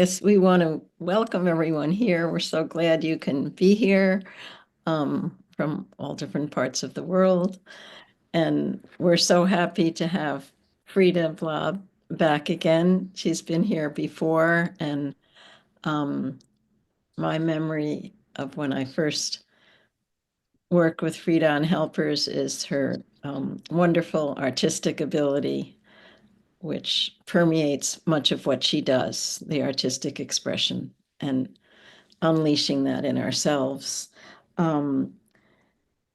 Yes, we want to welcome everyone here. We're so glad you can be here from all different parts of the world. And we're so happy to have FREDA BLOB back again. She's been here before, and my memory of when I first worked with FREDA on helpers is her wonderful artistic ability, which permeates much of what she does, the artistic expression. And unleashing that in ourselves.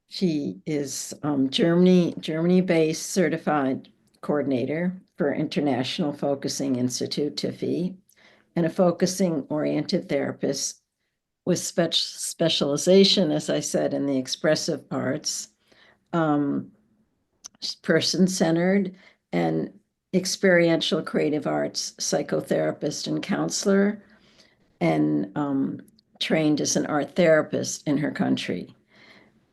She is Germany-based certified coordinator for International Focusing Institute, TIFI, and a focusing-oriented therapist with specialization, as I said, in the expressive arts, person-centered, and experiential creative arts psychotherapist and counselor, and trained as an art therapist in her country.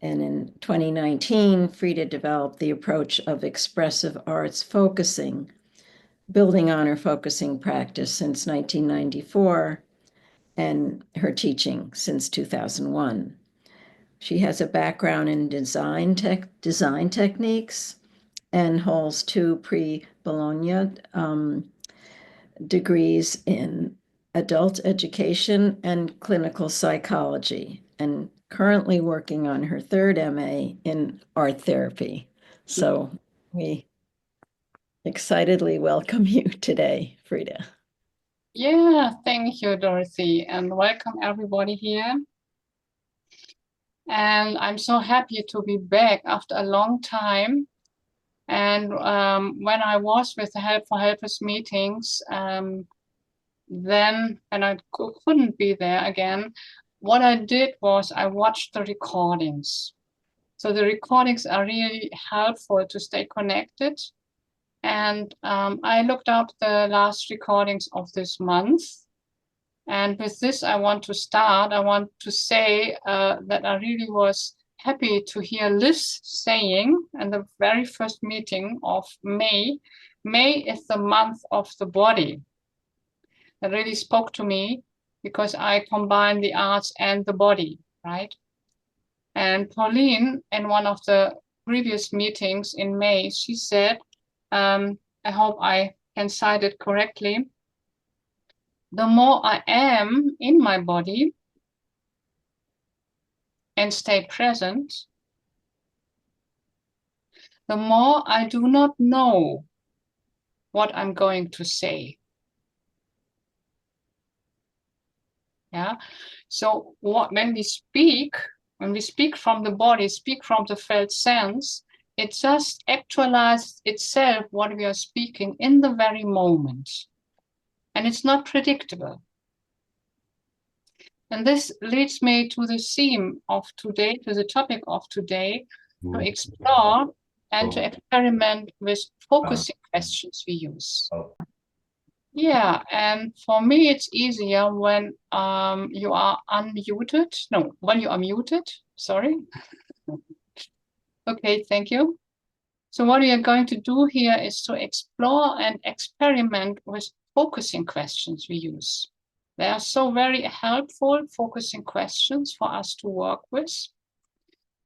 And in 2019, FREDA developed the approach of expressive arts focusing, building on her focusing practice since 1994 and her teaching since 2001. She has a background in design techniques and holds 2 pre-Bologna degrees in adult education and clinical psychology, and currently working on her 3rd MA in art therapy. So we excitedly welcome you today, FREDA. Yeah, thank you, Dorothy, and welcome everybody here. And I'm so happy to be back after a long time. And when I was with the Help for Helpers meetings, then, and I couldn't be there again, what I did was I watched the recordings. So the recordings are really helpful to stay connected. And I looked up the last recordings of this month. And with this, I want to start. I want to say that I really was happy to hear Liz saying in the very first meeting of May, May is the month of the body. That really spoke to me because I combine the arts and the body, right? And Pauline, in one of the previous meetings in May, she said, I hope I can cite it correctly, the more I am in my body and stay present, the more I do not know what I'm going to say. Yeah. So when we speak from the body, speak from the felt sense, it just actualizes itself what we are speaking in the very moment. And it's not predictable. And this leads me to the theme of today, to the topic of today, to explore and to experiment with focusing questions we use. Yeah, and for me, it's easier when you are unmuted. No, when you are muted, sorry. Okay, thank you. So what we are going to do here is to explore and experiment with focusing questions we use. They are so very helpful focusing questions for us to work with.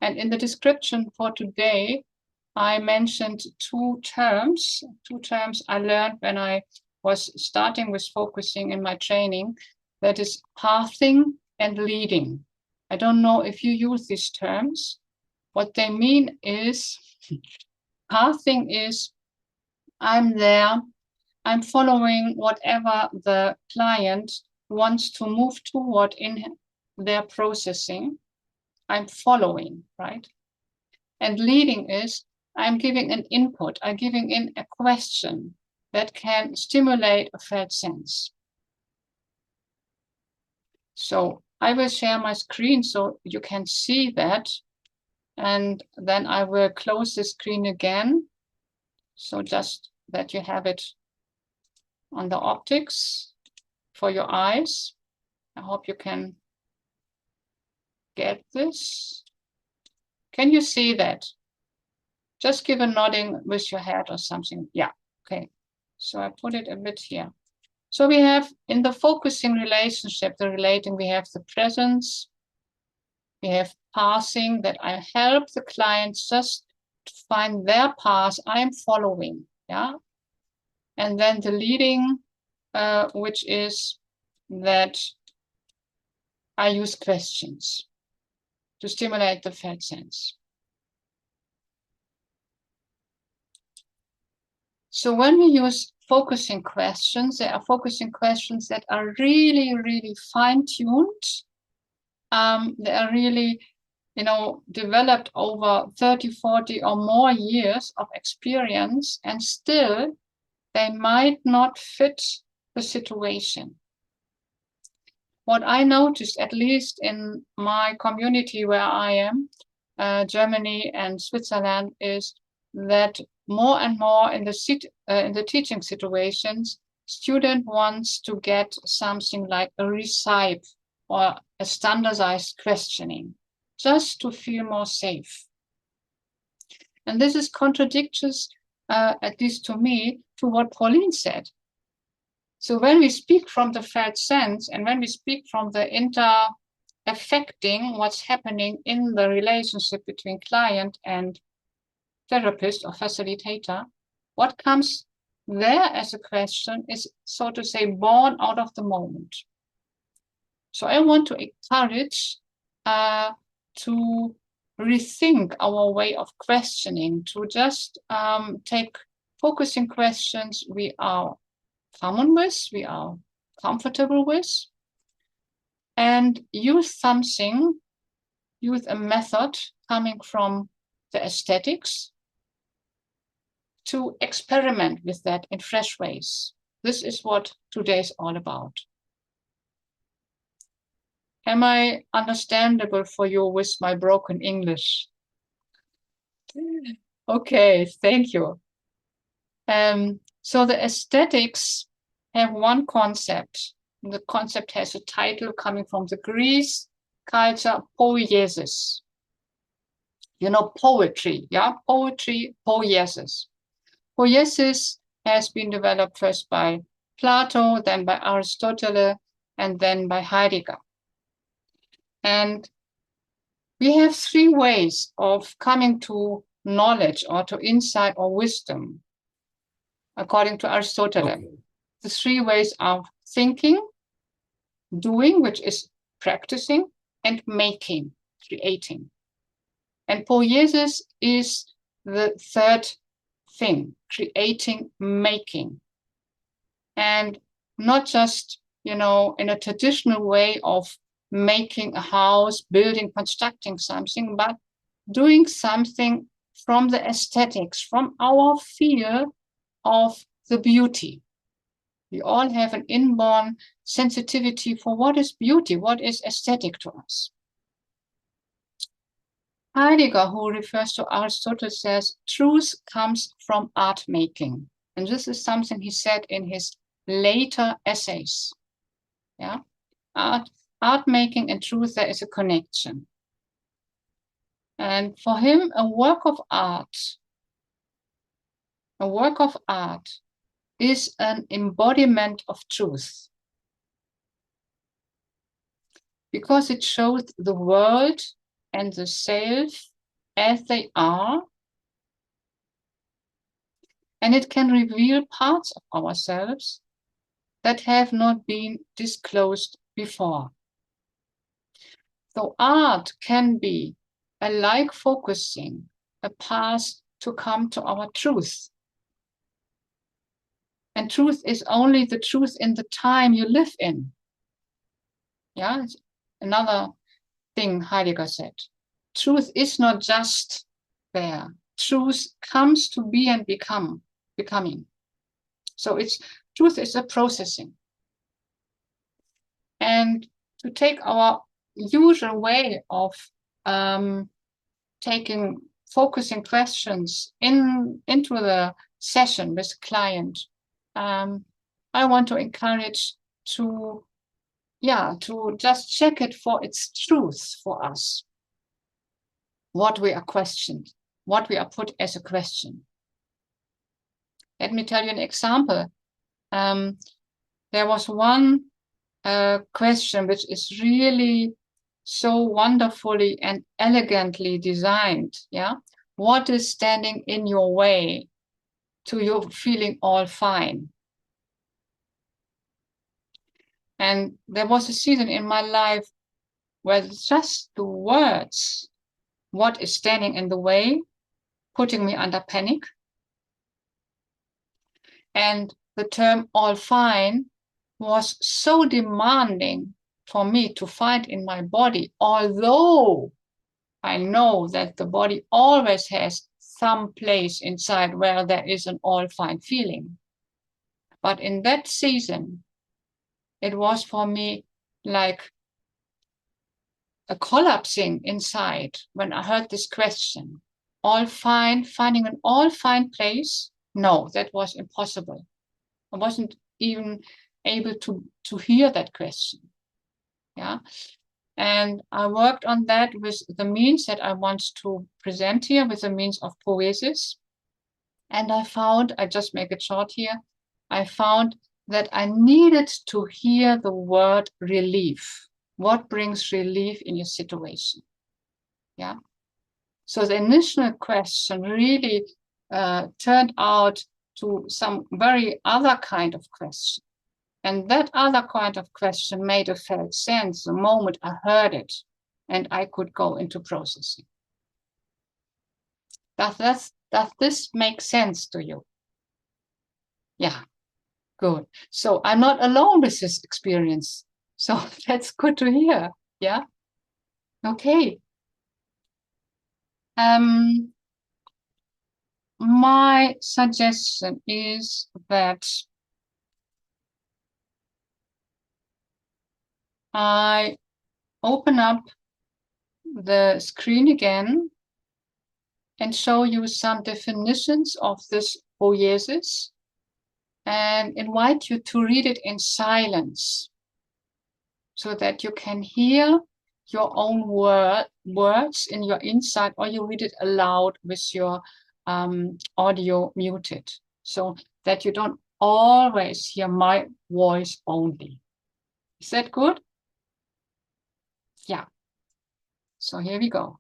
And in the description for today, I mentioned two terms I learned when I was starting with focusing in my training. That is pathing and leading. I don't know if you use these terms. What they mean is, pathing is, I'm there, I'm following whatever the client wants to move toward in their processing. I'm following, right? And leading is, I'm giving an input, I'm giving in a question that can stimulate a felt sense. So I will share my screen so you can see that. And then I will close the screen again. So just that you have it on the optics for your eyes. I hope you can get this. Can you see that? Just give a nodding with your head or something. Yeah, okay. So I put it a bit here. So we have in the focusing relationship, the relating, we have the presence, we have passing, that I help the client just to find their path I am following, yeah. And then the leading, which is that I use questions to stimulate the felt sense. So when we use focusing questions, there are focusing questions that are really, really fine-tuned. They are really, developed over 30, 40 or more years of experience, and still they might not fit the situation. What I noticed, at least in my community where I am, Germany and Switzerland, is that more and more in the teaching situations, student wants to get something like a recipe or a standardized questioning, just to feel more safe. And this is contradictions, at least to me, to what Pauline said. So when we speak from the felt sense, and when we speak from the affecting what's happening in the relationship between client and therapist or facilitator, what comes there as a question is, so to say, born out of the moment. So I want to encourage to rethink our way of questioning, to just take focusing questions we are common with, we are comfortable with, and use a method coming from the aesthetics to experiment with that in fresh ways. This is what today's all about. Am I understandable for you with my broken English? Okay, thank you. So the aesthetics have one concept. The concept has a title coming from the Greek culture, Poiesis. Poetry, yeah? Poetry, Poiesis. Poiesis has been developed first by Plato, then by Aristotle, and then by Heidegger. And we have three ways of coming to knowledge or to insight or wisdom, according to Aristotle. Okay. The three ways are thinking, doing, which is practicing, and making, creating. And poiesis is the third thing, creating, making. And not just, in a traditional way of making a house, building, constructing something, but doing something from the aesthetics, from our feel of the beauty. We all have an inborn sensitivity for what is beauty, what is aesthetic to us. Heidegger, who refers to Aristotle, says truth comes from art making. And this is something he said in his later essays. Yeah, art making and truth, there is a connection. And for him, a work of art is an embodiment of truth, because it shows the world and the self as they are, and it can reveal parts of ourselves that have not been disclosed before. So art can be a like focusing, a path to come to our truth. And truth is only the truth in the time you live in. Yeah, another thing Heidegger said. Truth is not just there. Truth comes to be and becoming. So truth is a processing. And to take our usual way of taking focusing questions into the session with the client, I want to encourage to just check it for its truth for us. What we are questioned, what we are put as a question. Let me tell you an example. there was one question which is really so wonderfully and elegantly designed. Yeah, what is standing in your way to you feeling all fine? And there was a season in my life where just the words, what is standing in the way, putting me under panic. And the term all fine was so demanding for me to find in my body, although I know that the body always has some place inside where there is an all fine feeling. But in that season, it was for me like a collapsing inside when I heard this question. All fine, finding an all fine place? No, that was impossible. I wasn't even able to hear that question. Yeah. And I worked on that with the means that I want to present here, with the means of Poiesis. And I found, I just make it short here, I found that I needed to hear the word relief. What brings relief in your situation? Yeah. So the initial question really turned out to some very other kind of question. And that other kind of question made a felt sense the moment I heard it, and I could go into processing. Does this make sense to you? Yeah, good. So I'm not alone with this experience. So that's good to hear. Yeah. Okay. My suggestion is that I open up the screen again and show you some definitions of this poiesis and invite you to read it in silence so that you can hear your own words in your inside, or you read it aloud with your audio muted, so that you don't always hear my voice only. Is that good? Yeah. So here we go.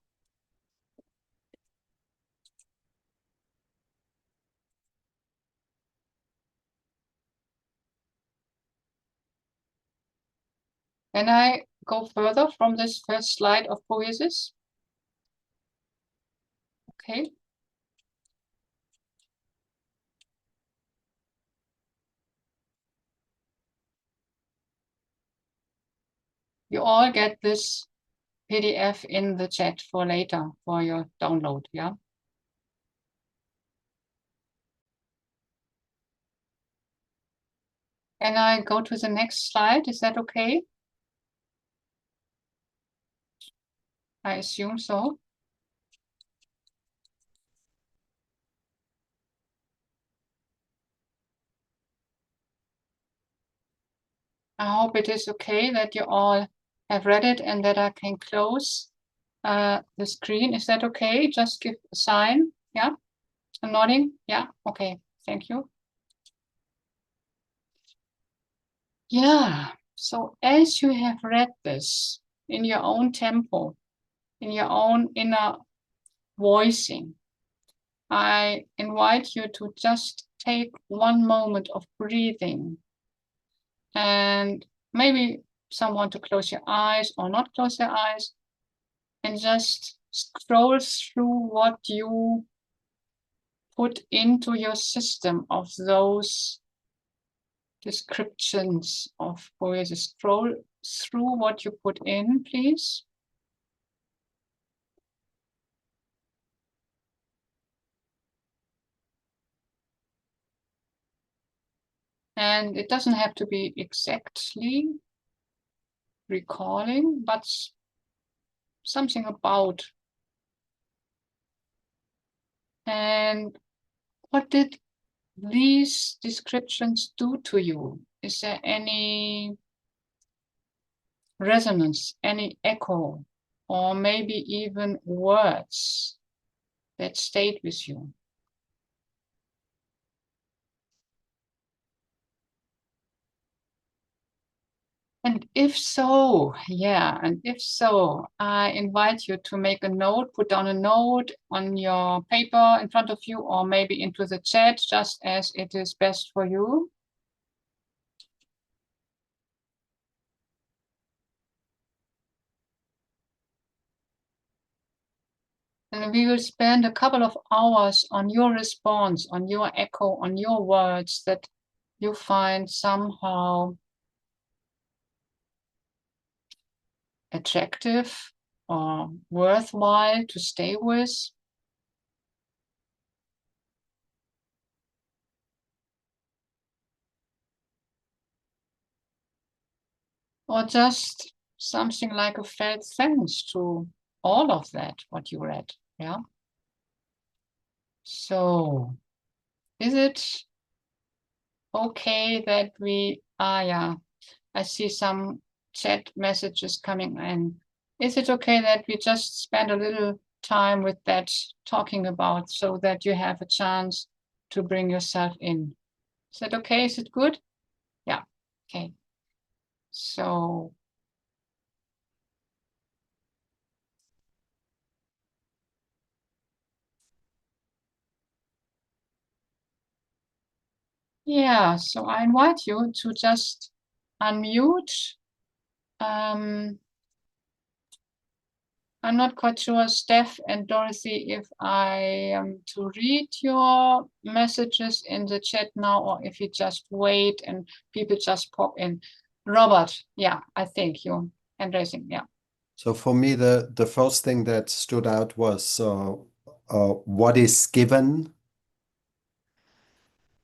Can I go further from this first slide of Poiesis? Okay. You all get this PDF in the chat for later, for your download, yeah? Can I go to the next slide? Is that okay? I assume so. I hope it is okay that you all have read it and that I can close the screen. Is that okay? Just give a sign. Yeah, I'm nodding. Yeah, okay, thank you. Yeah, so as you have read this in your own tempo, in your own inner voicing, I invite you to just take one moment of breathing, and maybe someone to close your eyes or not close their eyes, and just scroll through what you put into your system of those descriptions of Poiesis. Scroll through what you put in, please. And it doesn't have to be exactly recalling, but something about. And what did these descriptions do to you? Is there any resonance, any echo, or maybe even words that stayed with you? And if so, I invite you to make a note, put down a note on your paper in front of you, or maybe into the chat, just as it is best for you. And we will spend a couple of hours on your response, on your echo, on your words that you find somehow attractive or worthwhile to stay with. Or just something like a felt thanks to all of that, what you read, yeah? So, is it okay that we, yeah, I see some chat messages coming in. Is it okay that we just spend a little time with that talking about, so that you have a chance to bring yourself in? Is that okay? Is it good? Yeah, okay. So, yeah, so I invite you to just unmute. I'm not quite sure, Steph and Dorothy, if I am to read your messages in the chat now, or if you just wait and people just pop in. Robert, yeah, I think you hand raising, yeah. So for me, the first thing that stood out was what is given,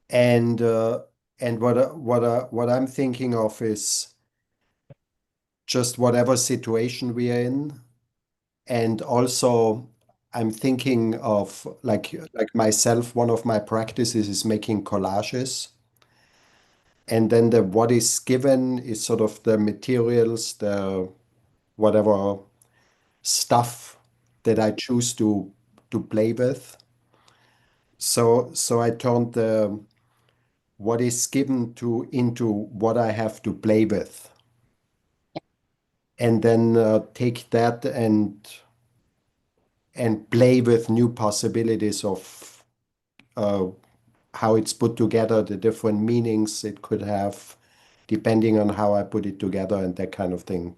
and what I'm thinking of is just whatever situation we are in, and also I'm thinking of like myself. One of my practices is making collages, and then the what is given is sort of the materials, the whatever stuff that I choose to play with. So I turned the what is given to into what I have to play with, and then take that and play with new possibilities of uh, how it's put together, the different meanings it could have, depending on how I put it together and that kind of thing.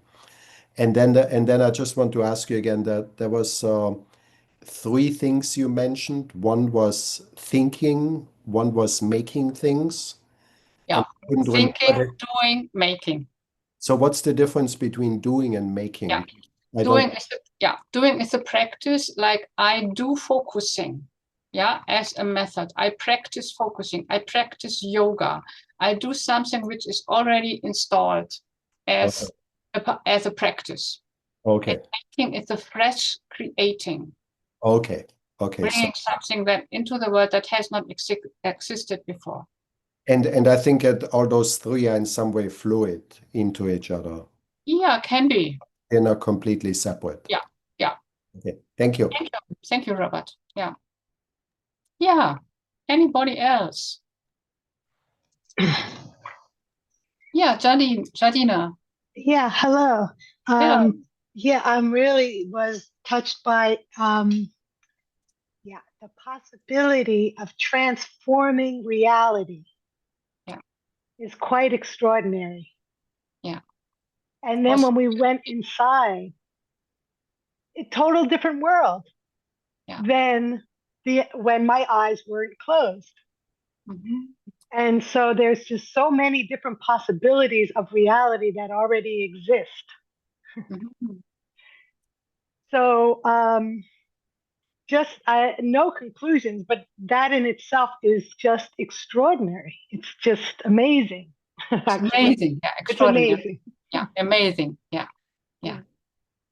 And then I just want to ask you again that there was three things you mentioned. One was thinking, one was making things. Yeah, And I couldn't thinking, remember doing, making. So what's the difference between doing and making? Yeah, I doing don't. is doing is a practice. Like I do focusing, yeah, as a method. I practice focusing. I practice yoga. I do something which is already installed as as a practice. Okay. Making is a fresh creating, Okay. Okay. So bringing something that into the world that has not existed before. and I think that all those three are in some way fluid into each other. Yeah, can be. They're not completely separate. Yeah, yeah. Okay. Thank you. Thank you, Robert. Yeah. Yeah. Anybody else? Yeah, Jadina. Yeah, hello. Hello. Yeah, I'm really was touched by yeah, the possibility of transforming reality. Yeah. Is quite extraordinary. Yeah. And then when we went inside, a total different world than when my eyes weren't closed. Mm-hmm. And so there's just so many different possibilities of reality that already exist. Mm-hmm. So just no conclusions, but that in itself is just extraordinary. It's just amazing. Amazing. Yeah, extraordinary. It's amazing. Yeah, amazing. Yeah. Yeah.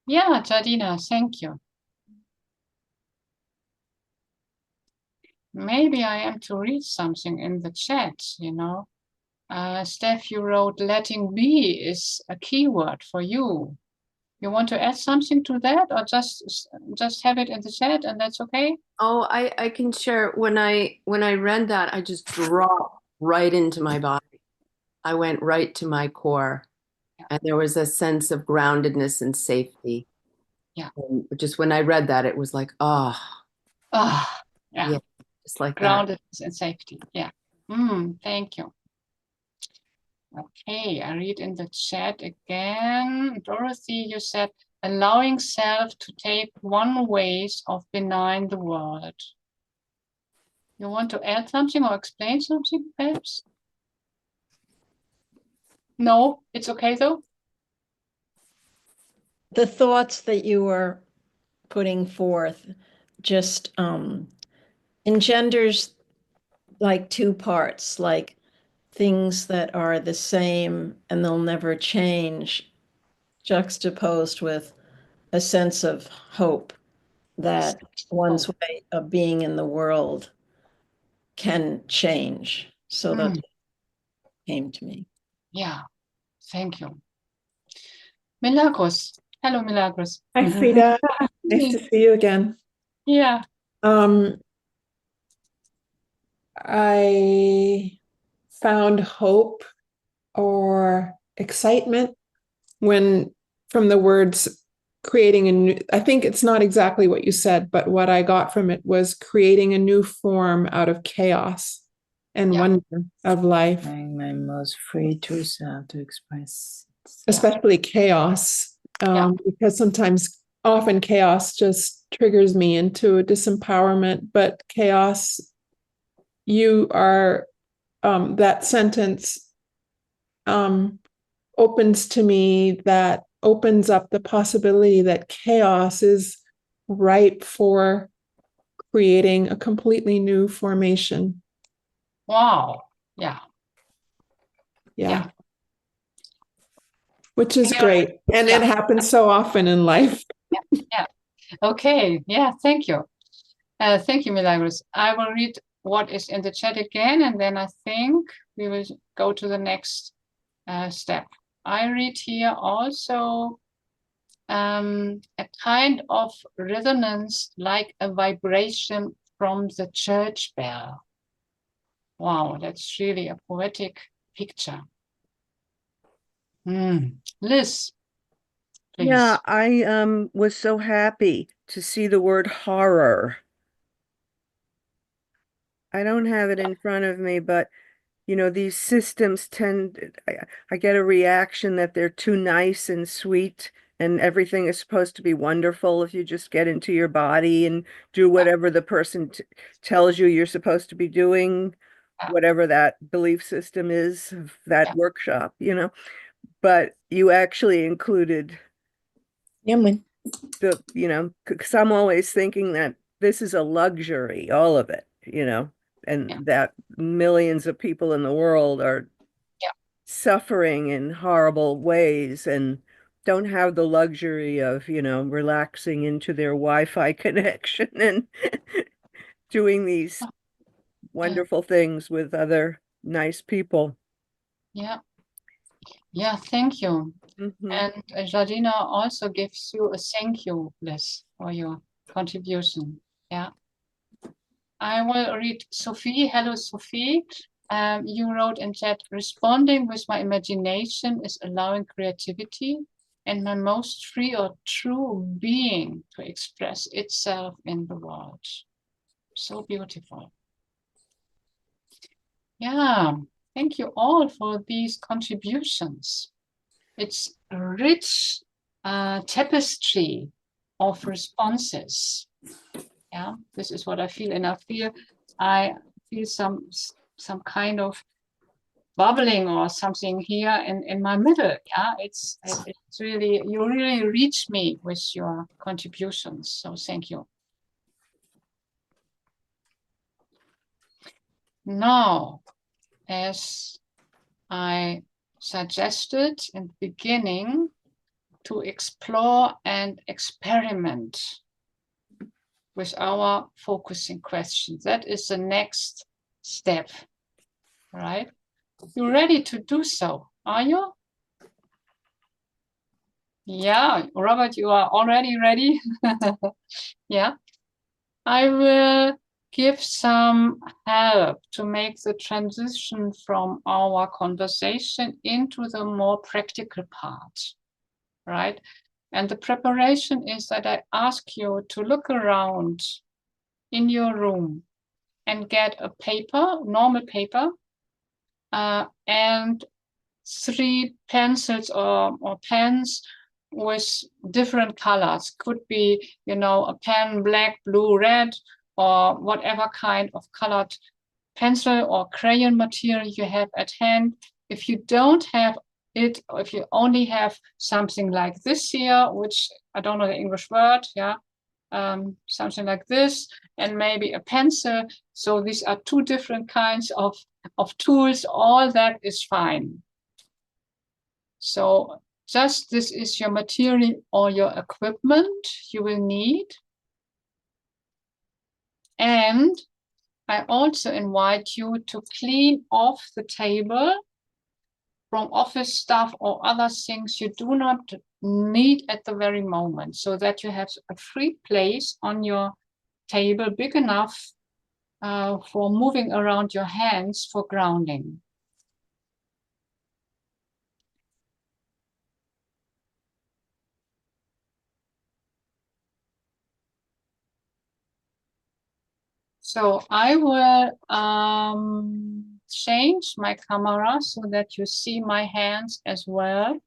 Yeah, Jadina, thank you. Maybe I am to read something in the chat, you know. Steph, you wrote letting be is a keyword for you. You want to add something to that, or just have it in the chat and that's okay? Oh, I can share. When I read that, I just dropped right into my body. I went right to my core. And there was a sense of groundedness and safety. Yeah. And just when I read that, it was like, oh, yeah, just like that. groundedness and safety. Yeah. Thank you. Okay, I read in the chat again. Dorothy, you said allowing self to take one ways of benign the world. You want to add something or explain something, perhaps? No, it's okay though. The thoughts that you were putting forth just engenders like two parts, like things that are the same and they'll never change, juxtaposed with a sense of hope that one's way of being in the world can change. So that came to me. Yeah, thank you. Milagros. Hello, Milagros. Hi, FREDA. Nice to see you again. Yeah. I found hope or excitement from the words creating a new, I think it's not exactly what you said, but what I got from it was creating a new form out of chaos and wonder of life. I'm most free to express. Especially chaos, because often chaos just triggers me into a disempowerment, but chaos, you are, that sentence opens to me, that opens up the possibility that chaos is ripe for creating a completely new formation. Wow. Yeah. Yeah. Which is great. And it happens so often in life. Yeah. Okay. Yeah. Thank you. Thank you, Milagros. I will read what is in the chat again, and then I think we will go to the next step. I read here also a kind of resonance like a vibration from the church bell. Wow, that's really a poetic picture. Liz, please. Yeah, I was so happy to see the word horror. I don't have it in front of me, but you know, these systems I get a reaction that they're too nice and sweet and everything is supposed to be wonderful if you just get into your body and do whatever the person tells you you're supposed to be doing, whatever that belief system is of that workshop, you know. But you actually included the, you know, because I'm always thinking that this is a luxury, all of it, you know, and that millions of people in the world are suffering in horrible ways and don't have the luxury of, you know, relaxing into their Wi-Fi connection and doing these wonderful things with other nice people. Yeah. Yeah, thank you. And Jardina also gives you a thank you, Liz, for your contribution. Yeah. I will read Sophie. Hello, Sophie. You wrote in chat, responding with my imagination is allowing creativity and my most free or true being to express itself in the world. So beautiful. Yeah, thank you all for these contributions. It's a rich tapestry of responses. Yeah, this is what I feel, and I feel some kind of bubbling or something here in my middle. Yeah, it's really, you really reach me with your contributions. So thank you. Now, as I suggested in the beginning, to explore and experiment with our focusing questions. That is the next step, right? You're ready to do so, are you? Yeah, Robert, you are already ready. Yeah. I will give some help to make the transition from our conversation into the more practical part, right? And the preparation is that I ask you to look around in your room and get a paper, normal paper, and 3 pencils or pens with different colors. Could be, you know, a pen, black, blue, red, or whatever kind of colored pencil or crayon material you have at hand. If you don't have it, or if you only have something like this here, which I don't know the English word, yeah, something like this, and maybe a pencil. So these are 2 different kinds of tools. All that is fine. So just this is your material or your equipment you will need. And I also invite you to clean off the table from office stuff or other things you do not need at the very moment, so that you have a free place on your table big enough for moving around your hands for grounding. So I will change my camera so that you see my hands as well.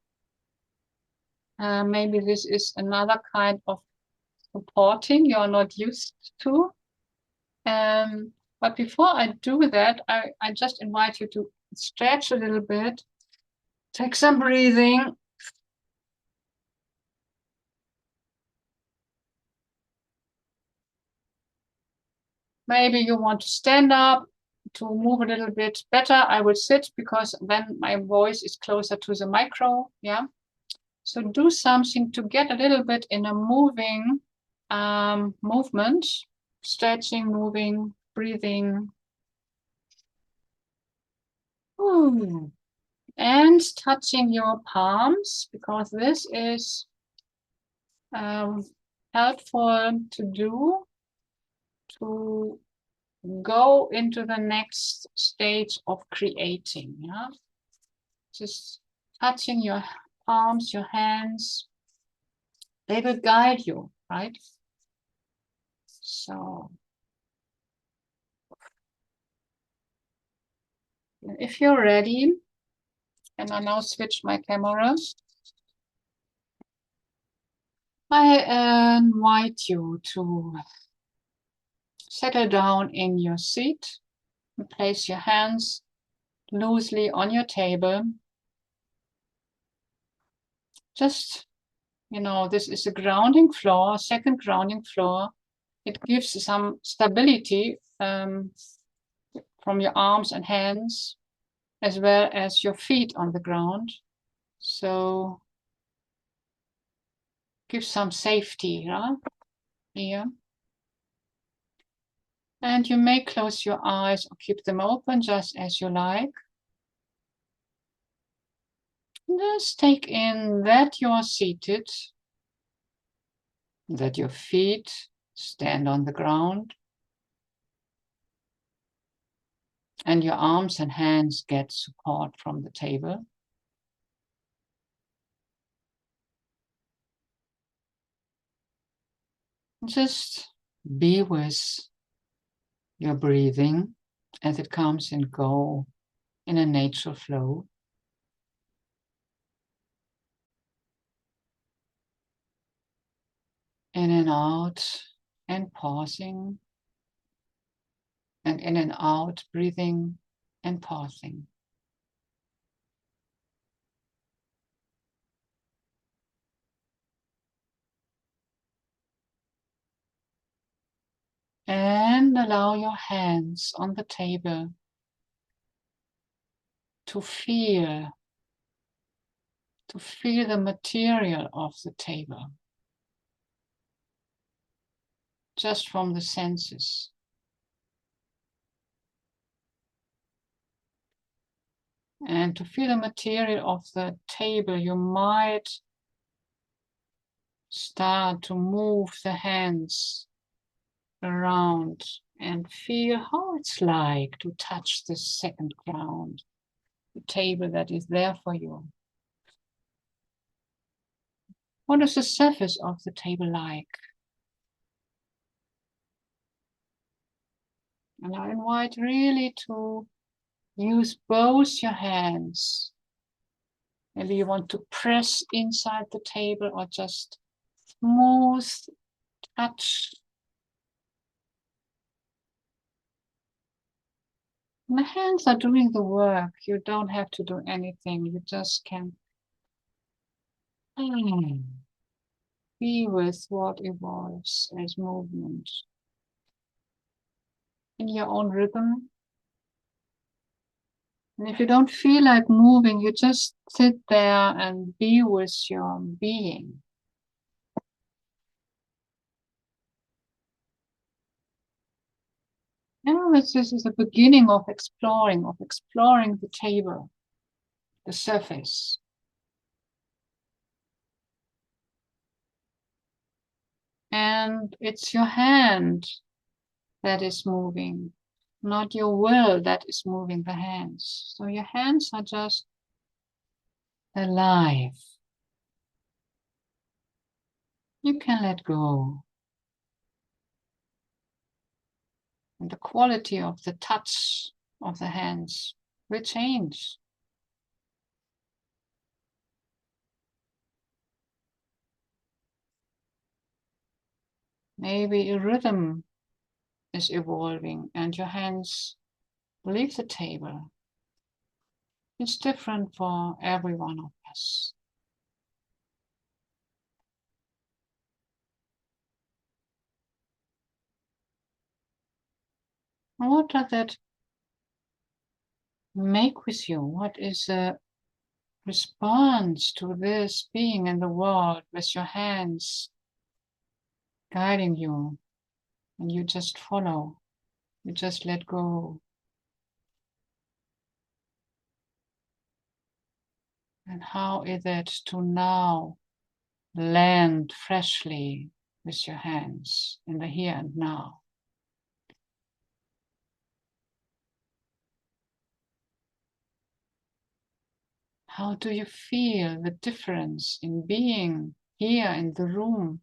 Maybe this is another kind of supporting you're not used to. But before I do that, I just invite you to stretch a little bit, take some breathing. Maybe you want to stand up to move a little bit better. I will sit because then my voice is closer to the micro. Yeah. So do something to get a little bit in a moving movement, stretching, moving, breathing. Ooh. And touching your palms, because this is helpful to do to go into the next stage of creating. Yeah, just touching your palms, your hands, they will guide you, right? So if you're ready, and I now switch my camera, I invite you to settle down in your seat and place your hands loosely on your table. Just, you know, this is a grounding floor, second grounding floor. It gives some stability from your arms and hands, as well as your feet on the ground. So give some safety, yeah? Here. And you may close your eyes or keep them open just as you like. Just take in that you are seated, that your feet stand on the ground, and your arms and hands get support from the table. Just be with your breathing as it comes and goes in a natural flow. In and out, and pausing, and in and out, breathing and pausing. And allow your hands on the table to feel the material of the table, just from the senses. And to feel the material of the table, you might start to move the hands around And feel how it's like to touch the second ground, the table that is there for you. What is the surface of the table like? And I invite really to use both your hands. Maybe you want to press inside the table or just smooth touch. The hands are doing the work. You don't have to do anything. You just can be with what evolves as movement in your own rhythm. And if you don't feel like moving, you just sit there and be with your being. Now this is the beginning of exploring the table, the surface. And it's your hand that is moving, not your will that is moving the hands. So your hands are just alive. You can let go. And the quality of the touch of the hands will change. Maybe a rhythm is evolving and your hands leave the table. It's different for every one of us. And what does that make with you? What is the response to this being in the world with your hands guiding you? And you just follow, you just let go. And how is it to now land freshly with your hands in the here and now? How do you feel the difference in being here in the room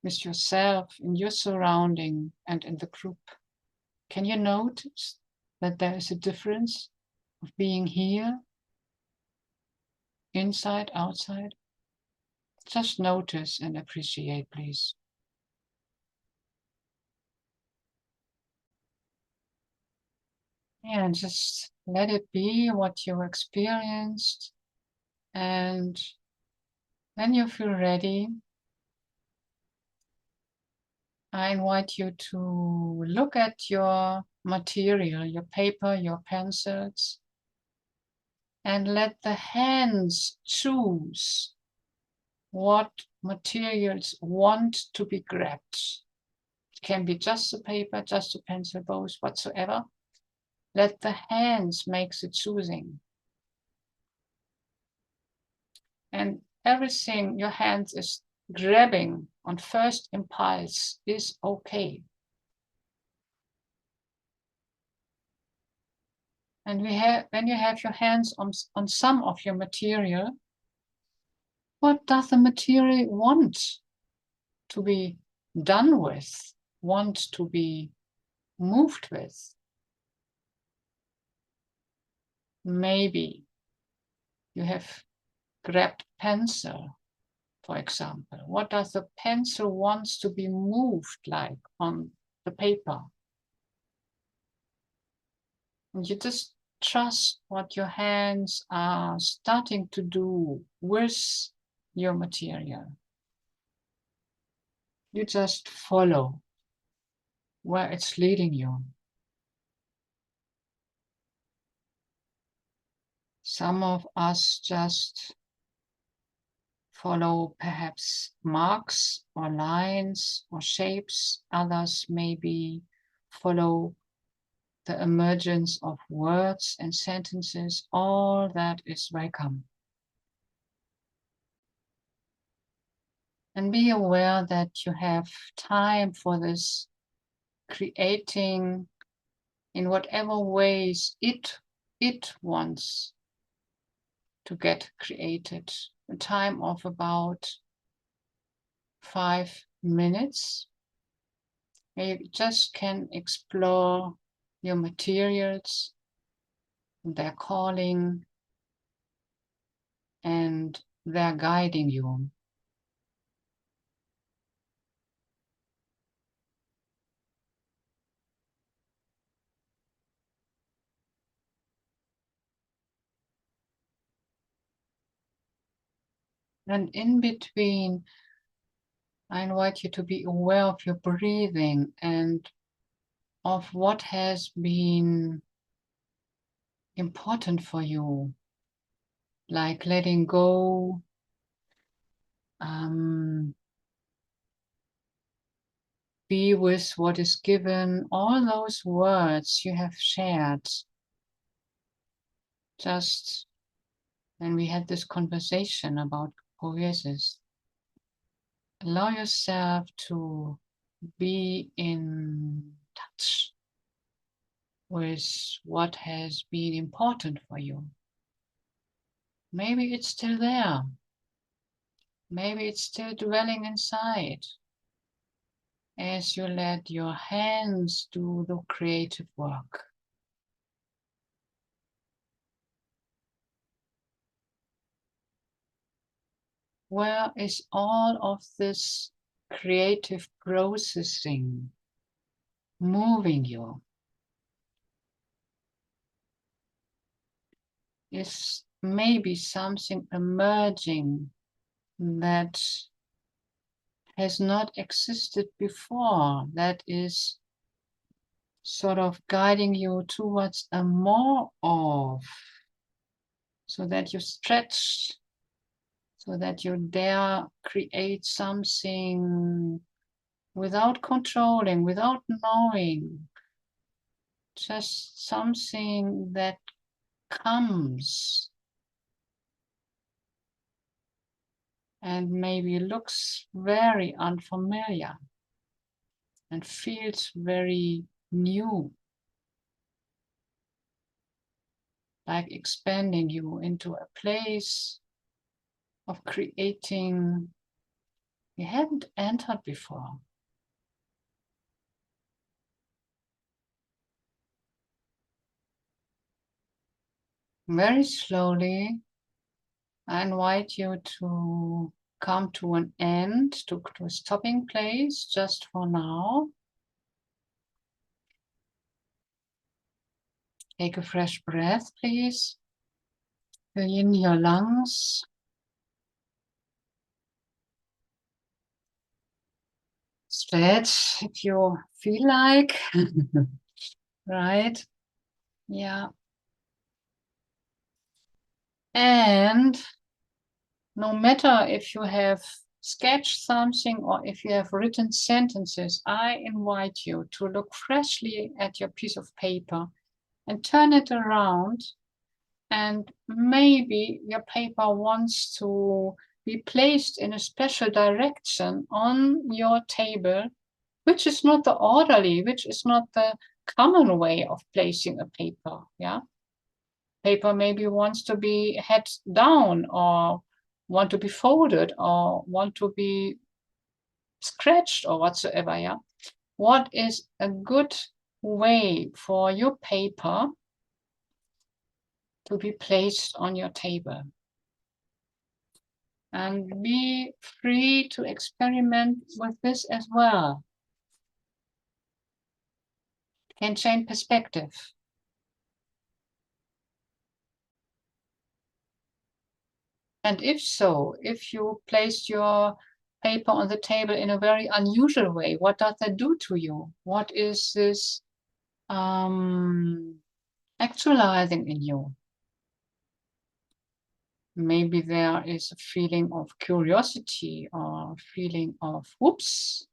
with yourself, in your surrounding and in the group? Can you notice that there is a difference of being here, inside, outside? Just notice and appreciate, please. Yeah, and just let it be what you experienced. And when you feel ready, I invite you to look at your material, your paper, your pencils, and let the hands choose what materials want to be grabbed. It can be just the paper, just the pencil, both, whatsoever. Let the hands make the choosing. And everything your hands is grabbing on first impulse is okay. And when you have your hands on some of your material, what does the material want to be done with, want to be moved with? Maybe you have grabbed pencil, for example. What does the pencil wants to be moved like on the paper? And you just trust what your hands are starting to do with your material. You just follow where it's leading you. Some of us just follow perhaps marks or lines or shapes. Others maybe follow the emergence of words and sentences. All that is welcome. And be aware that you have time for this creating in whatever ways it wants to get created. A time of about 5 minutes. You just can explore your materials, their calling, and their guiding you. And in between, I invite you to be aware of your breathing and of what has been important for you, like letting go, be with what is given, all those words you have shared. Just when we had this conversation about poiesis, allow yourself to be in touch with what has been important for you. Maybe it's still there. Maybe it's still dwelling inside as you let your hands do the creative work. Where is all of this creative processing moving you? Is maybe something emerging that has not existed before, that is sort of guiding you towards a more of, so that you stretch, so that you dare create something without controlling, without knowing, just something that comes and maybe looks very unfamiliar and feels very new, like expanding you into a place of creating you haven't entered before. Very slowly, I invite you to come to an end, to a stopping place just for now. Take a fresh breath, please. Fill in your lungs. Stretch if you feel like. Right? Yeah. And no matter if you have sketched something or if you have written sentences, I invite you to look freshly at your piece of paper and turn it around. And maybe your paper wants to be placed in a special direction on your table, which is not the orderly, which is not the common way of placing a paper. Yeah. Paper maybe wants to be head down, or want to be folded, or want to be scratched, or whatsoever. Yeah. What is a good way for your paper to be placed on your table? And be free to experiment with this as well. Can change perspective. And if so, if you placed your paper on the table in a very unusual way, what does that do to you? What is this actualizing in you? Maybe there is a feeling of curiosity or feeling of whoops,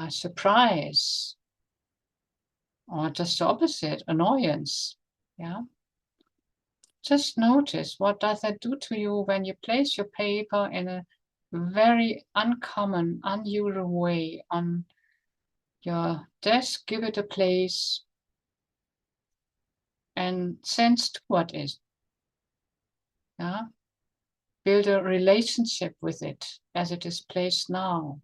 surprise, or just the opposite, annoyance. Yeah. Just notice, what does that do to you when you place your paper in a very uncommon, unusual way on your desk, give it a place, and sense toward it. Yeah? Build a relationship with it as it is placed now.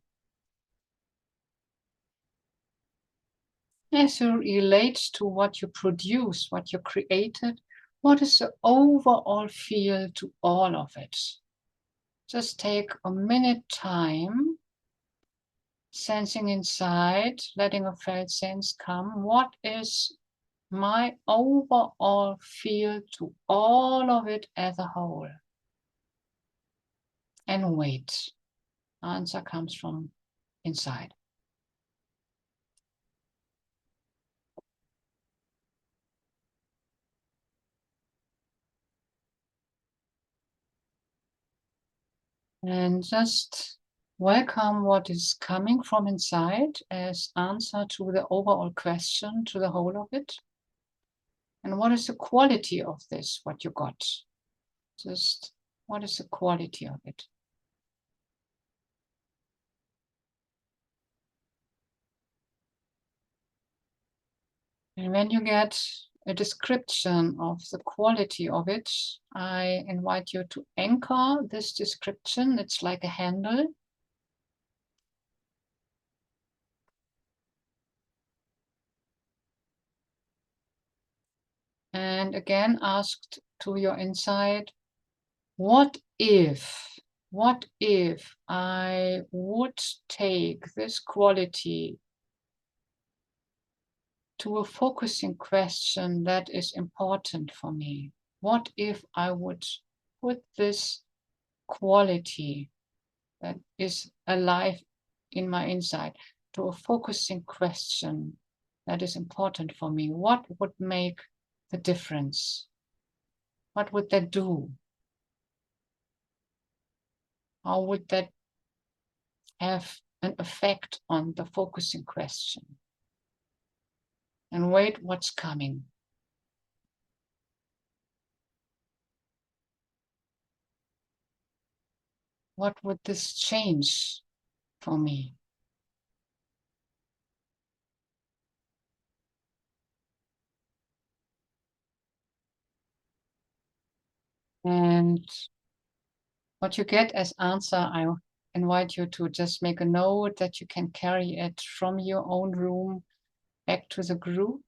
As you relate to what you produce, what you created, what is the overall feel to all of it? Just take a minute time, sensing inside, letting a felt sense come. What is my overall feel to all of it as a whole? And wait. Answer comes from inside. And just welcome what is coming from inside as answer to the overall question, to the whole of it. And what is the quality of this, what you got? Just what is the quality of it? And when you get a description of the quality of it, I invite you to anchor this description. It's like a handle. And again, asked to your inside, what if I would take this quality to a focusing question that is important for me? What if I would put this quality that is alive in my inside to a focusing question that is important for me? What would make the difference? What would that do? How would that have an effect on the focusing question? And wait, what's coming? What would this change for me? And what you get as answer, I invite you to just make a note that you can carry it from your own room back to the group.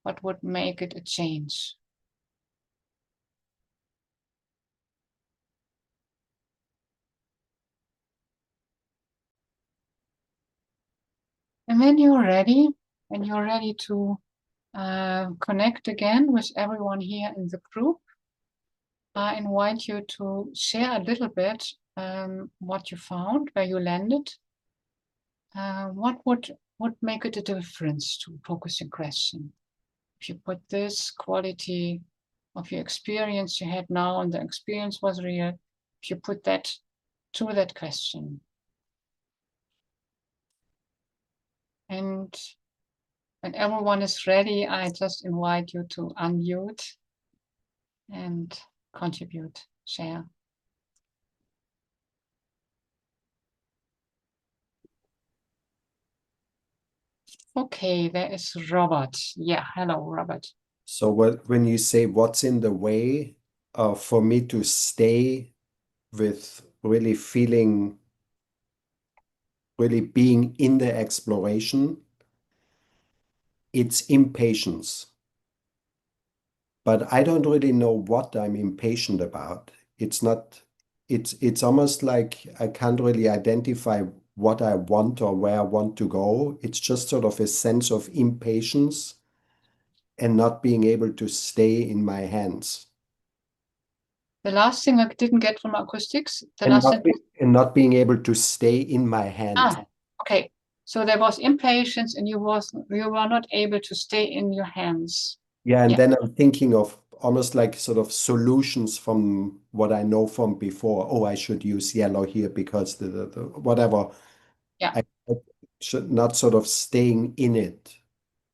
What would make it a change? And when you're ready to connect again with everyone here in the group, I invite you to share a little bit what you found, where you landed. What would make it a difference to focusing question? If you put this quality of your experience you had now, and the experience was real, if you put that to that question. And when everyone is ready, I just invite you to unmute and contribute, share. Okay, there is Robert. Yeah, hello, Robert. So when you say what's in the way for me to stay with really feeling, really being in the exploration, it's impatience. But I don't really know what I'm impatient about. It's almost like I can't really identify what I want or where I want to go. It's just sort of a sense of impatience and not being able to stay in my hands. The last thing I didn't get from acoustics, and not being able to stay in my hands. Okay. So there was impatience and you were not able to stay in your hands. Yeah, and then I'm thinking of almost like sort of solutions from what I know from before. Oh, I should use yellow here because the whatever. Yeah. I should not sort of staying in it.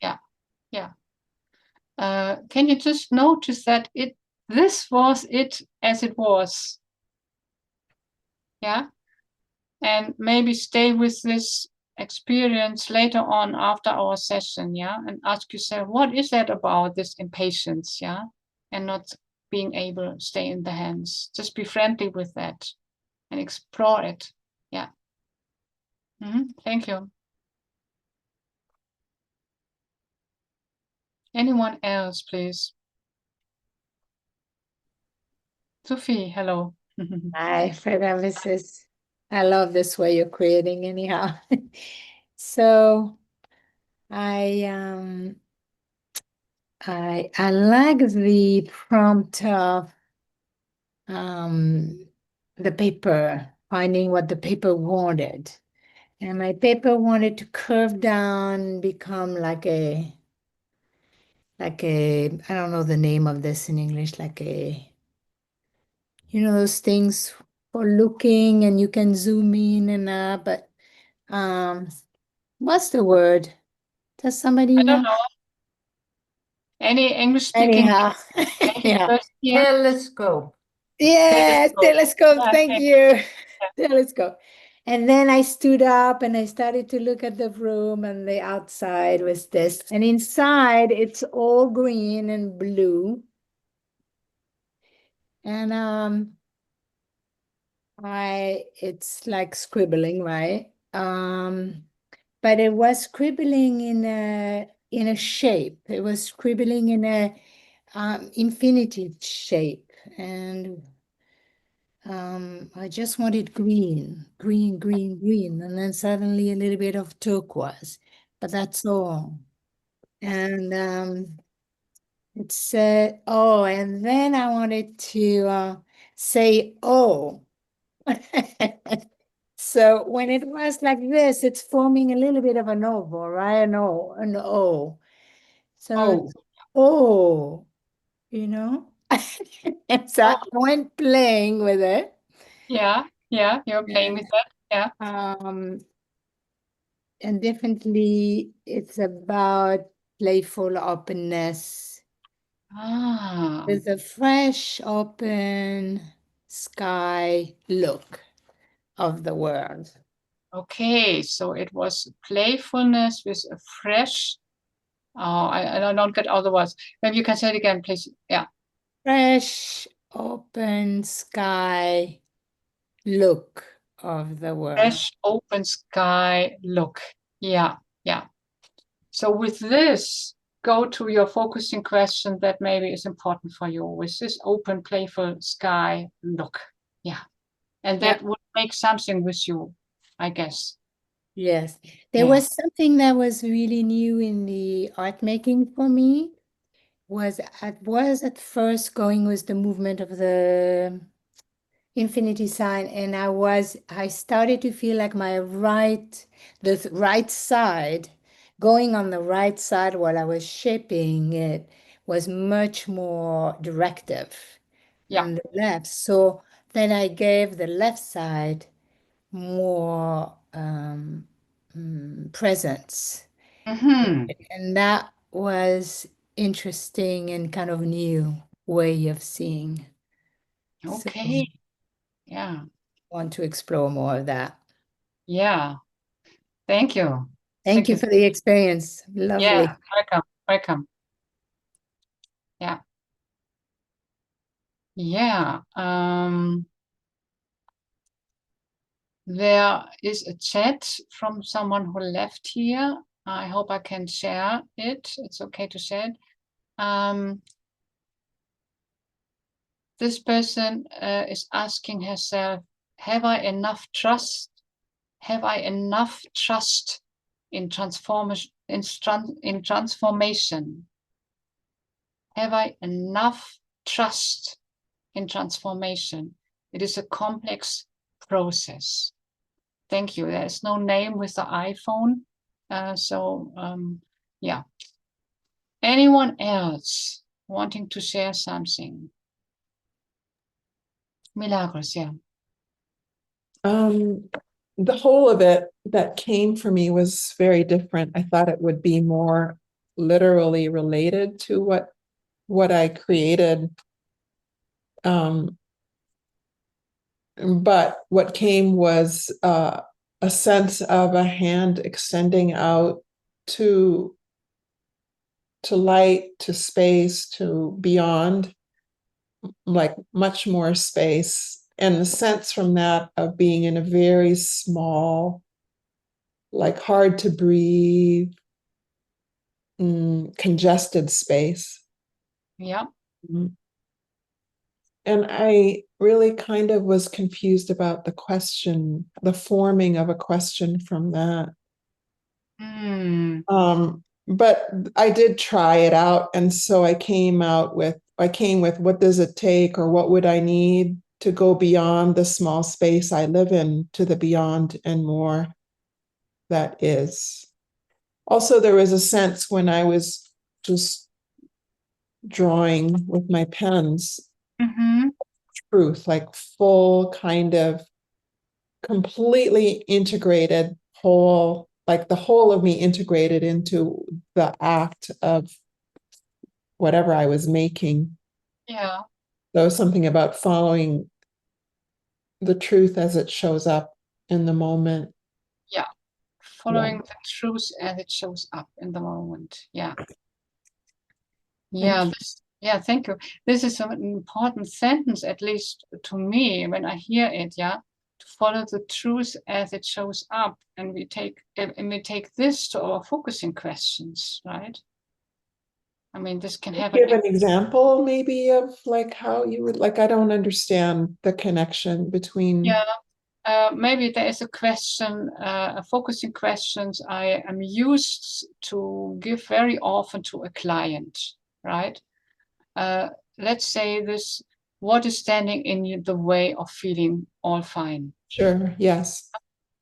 Yeah, yeah. Can you just notice that this was it as it was? Yeah. And maybe stay with this experience later on after our session, yeah, and ask yourself, what is that about this impatience, yeah, and not being able to stay in the hands. Just be friendly with that and explore it, yeah. Thank you. Anyone else, please? Sophie, hello. Hi, FREDA. I love this way you're creating anyhow. So I like the prompt of the paper, finding what the paper wanted. And my paper wanted to curve down, become like a, I don't know the name of this in English, like a, those things for looking and you can zoom in and out, but what's the word? Does somebody I know? don't know. Any English speaking? Anyhow, yeah. Telescope. Yes, telescope. Yeah, Thank you. Telescope. And then I stood up and I started to look at the room, and the outside was this. And inside it's all green and blue. And it's like scribbling, right? But it was scribbling in a shape. It was scribbling in a infinity shape. And I just wanted green, green, green, green, and then suddenly a little bit of turquoise, but that's all. And it said, oh, and then I wanted to say, oh. So when it was like this, it's forming a little bit of an oval, right? An O. So, oh, you know? And so I went playing with it. Yeah, you're playing with that. Yeah. And definitely it's about playful openness. With a fresh, open sky look of the world. Okay, so it was playfulness with a fresh, I don't get all the words. Maybe you can say it again, please. Yeah. Fresh, open sky look of the world. Fresh, open sky look. Yeah. So with this, go to your focusing question that maybe is important for you, with this open, playful sky look. Yeah. And that would make something with you, I guess. Yes. There was something that was really new in the art making for me. I was at first going with the movement of the infinity sign, and I started to feel like the right side, going on the right side while I was shaping it, was much more directive than the left. So then I gave the left side more presence. And that was interesting and kind of new way of seeing. Okay. So, yeah. Want to explore more of that. Yeah. Thank you. Thank you for the experience. Lovely. Yeah. Welcome. Yeah. Yeah. There is a chat from someone who left here. I hope I can share it. It's okay to share it. This person is asking herself, have I enough trust? Have I enough trust in transformation? Have I enough trust in transformation? It is a complex process. Thank you. There is no name with the iPhone. Yeah. Anyone else wanting to share something? Milagros, yeah. The whole of it that came for me was very different. I thought it would be more literally related to what I created. But what came was a sense of a hand extending out to light, to space, to beyond, like much more space. And the sense from that of being in a very small, like hard to breathe, congested space. Yeah. And I really kind of was confused about the question, the forming of a question from that. But I did try it out. And so I came with what does it take, or what would I need to go beyond the small space I live in to the beyond and more that is. Also, there was a sense when I was just drawing with my pens, truth, like full kind of completely integrated whole, like the whole of me integrated into the act of whatever I was making. Yeah. There was something about following the truth as it shows up in the moment. Yeah. Following the truth as it shows up in the moment. Yeah. Yeah. Thank you. This is an important sentence, at least to me, when I hear it. Yeah. To follow the truth as it shows up, and we take this to our focusing questions, right? I mean, this can have give an example maybe of like how you would, like, I don't understand the connection between. Yeah, maybe there is a question, focusing questions I am used to give very often to a client, right? Let's say this, what is standing in the way of feeling all fine? Sure, yes.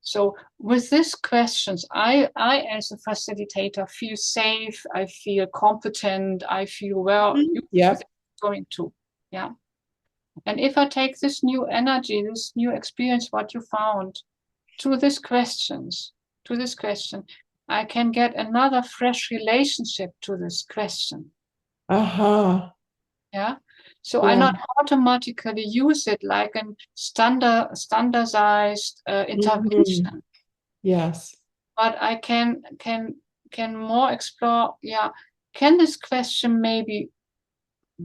So with these questions, I as a facilitator feel safe, I feel competent, I feel going to, yeah. And if I take this new energy, this new experience, what you found, to this question, I can get another fresh relationship to this question. Yeah. So I not automatically use it like a standardized intervention. Yes. But I can more explore, can this question maybe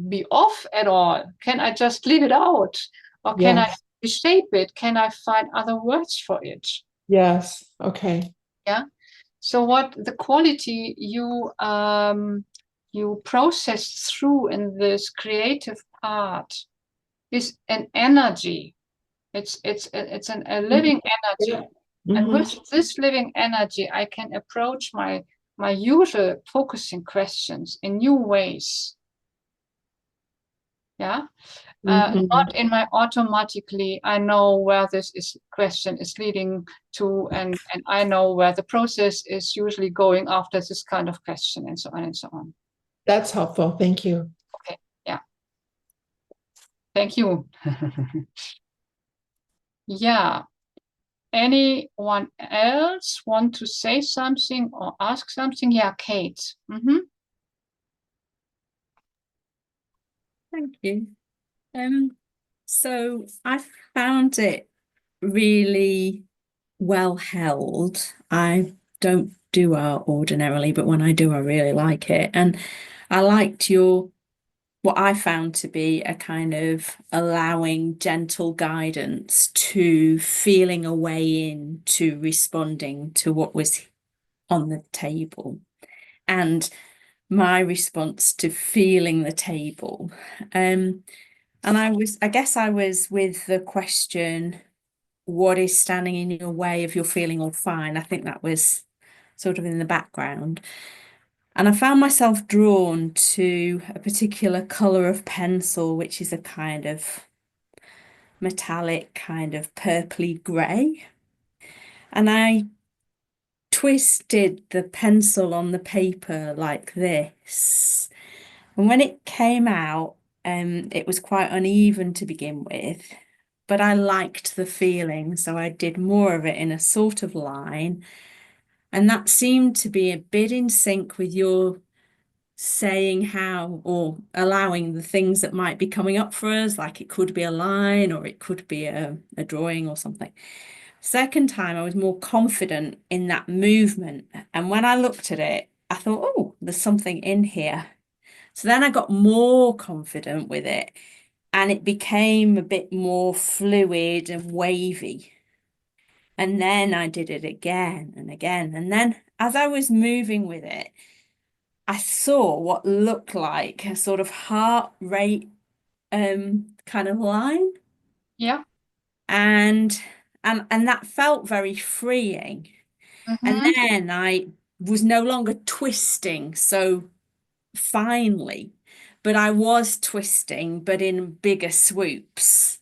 be off at all? Can I just leave it out? Or can I reshape it? Can I find other words for it? Yes. Okay. Yeah. So what the quality you process through in this creative part is an energy. It's a living energy. And with this living energy, I can approach my usual focusing questions in new ways. Yeah. Not in my automatically, I know where this question is leading to, and I know where the process is usually going after this kind of question, and so on and so on. That's helpful. Thank you. Okay. Yeah. Thank you. Yeah. Anyone else want to say something or ask something? Yeah, Kate. Thank you. So I found it really well held. I don't do art ordinarily, but when I do, I really like it. And I liked what I found to be a kind of allowing gentle guidance to feeling a way in to responding to what was on the table. And my response to feeling the table. And I guess I was with the question, what is standing in your way of your feeling all fine? I think that was sort of in the background. And I found myself drawn to a particular colour of pencil, which is a kind of metallic, kind of purpley grey. And I twisted the pencil on the paper like this. And when it came out, it was quite uneven to begin with, but I liked the feeling, so I did more of it in a sort of line. And that seemed to be a bit in sync with your saying how, or allowing the things that might be coming up for us, like it could be a line or it could be a drawing or something. Second time, I was more confident in that movement. And when I looked at it, I thought, oh, there's something in here. So then I got more confident with it, and it became a bit more fluid and wavy. And then I did it again and again. And then as I was moving with it, I saw what looked like a sort of heart rate kind of line. Yeah. And that felt very freeing. And then I was no longer twisting so finely, but I was twisting, but in bigger swoops.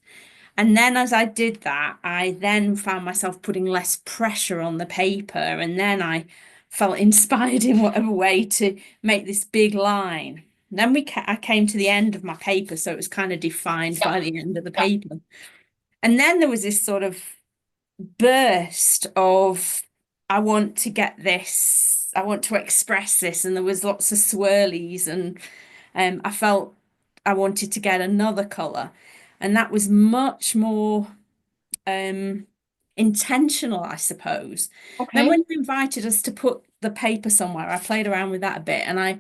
And then as I did that, I then found myself putting less pressure on the paper. And then I felt inspired in whatever way to make this big line. Then I came to the end of my paper, so it was kind of defined by the end of the paper. And then there was this sort of burst of, I want to get this, I want to express this. And there was lots of swirlies, and I felt I wanted to get another colour. And that was much more intentional, I suppose. Okay. Then when you invited us to put the paper somewhere, I played around with that a bit, and I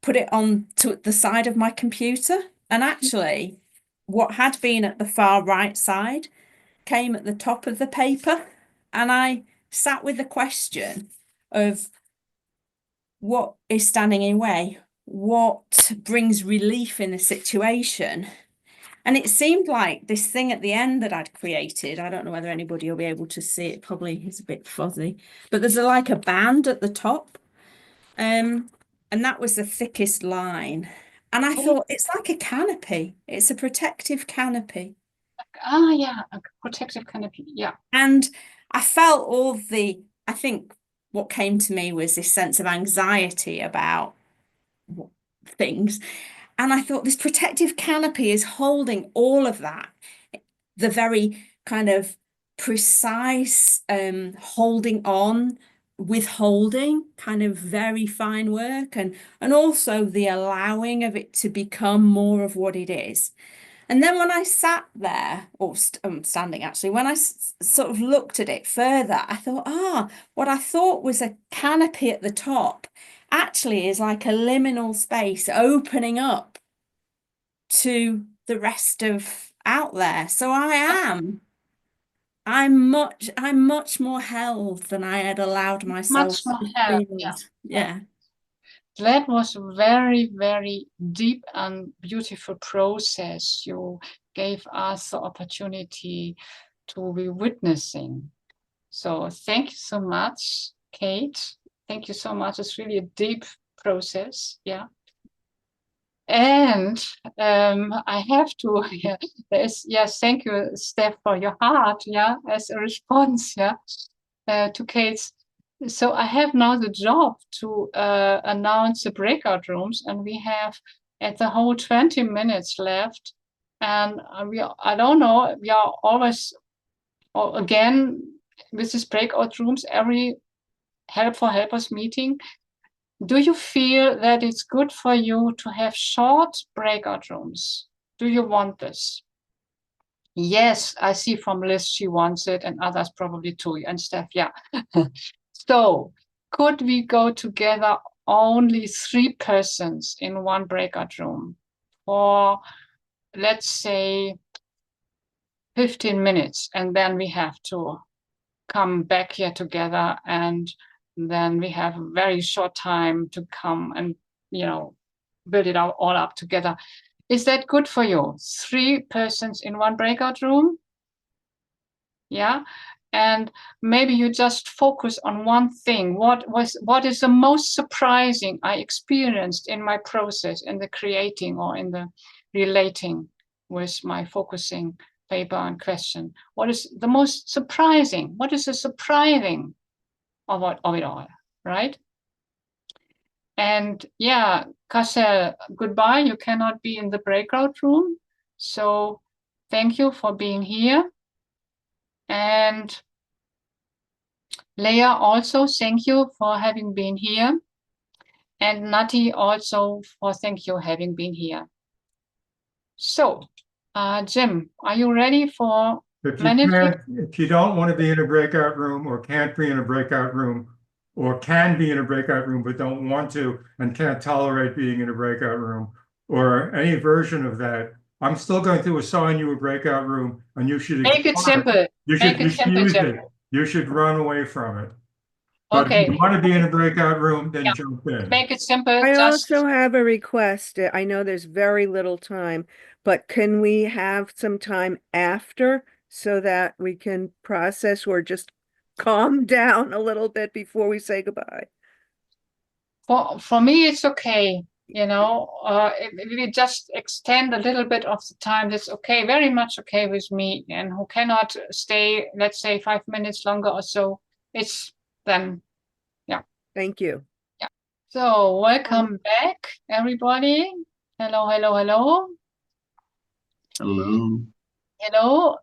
put it on to the side of my computer. And actually, what had been at the far right side came at the top of the paper. And I sat with the question of what is standing in your way? What brings relief in the situation? And it seemed like this thing at the end that I'd created, I don't know whether anybody will be able to see it, probably is a bit fuzzy, but there's like a band at the top. And that was the thickest line. And I thought, it's like a canopy. It's a protective canopy. Ah, yeah, a protective canopy, yeah. And I felt I think what came to me was this sense of anxiety about things. And I thought this protective canopy is holding all of that, the very kind of precise holding on, withholding, kind of very fine work, and also the allowing of it to become more of what it is. And then when I sat there, or standing actually, when I sort of looked at it further, I thought, what I thought was a canopy at the top actually is like a liminal space opening up to the rest of out there. So I'm much more held than I had allowed myself Much more to held, feel. yeah. Yeah. That was a very, very deep and beautiful process. You gave us the opportunity to be witnessing. So thank you so much, Kate. Thank you so much. It's really a deep process. Yeah. And I have to, thank you, Steph, for your heart, as a response, to Kate's. So I have now the job to announce the breakout rooms, and we have at the whole 20 minutes left. And I don't know, we are always, again, with these breakout rooms, every Help for Helpers meeting. Do you feel that it's good for you to have short breakout rooms? Do you want this? Yes, I see from Liz, she wants it, and others probably too, and Steph, yeah. So could we go together only 3 persons in one breakout room for, let's say, 15 minutes, and then we have to come back here together, and then we have a very short time to come and, build it all up together. Is that good for you? 3 persons in one breakout room? Yeah. And maybe you just focus on one thing. What is the most surprising I experienced in my process, in the creating or in the relating with my focusing paper and question? What is the most surprising? What is the surprising of it all, right? And yeah, Kassel, goodbye. You cannot be in the breakout room. So thank you for being here. And Leah, also thank you for having been here. And Nati also for thank you having been here. So, Jim, are you ready for If you don't want to be in a breakout room or can't be in a breakout room or can be in a breakout room but don't want to and can't tolerate being in a breakout room or any version of that, I'm still going to assign you a breakout room and you should Make it simple. You should Make it simple, refuse Jim. it. You should run away from it. But Okay. if you want to be in a breakout room, then jump in. Make it simple. I Just also have a request. I know there's very little time, but can we have some time after so that we can process or just calm down a little bit before we say goodbye? for me, it's okay. You know, if we just extend a little bit of the time, that's okay, very much okay with me. And who cannot stay, let's say 5 minutes longer or so, it's then, yeah. Thank you. Yeah. So welcome back, everybody. Hello, hello, hello. Hello. Hello.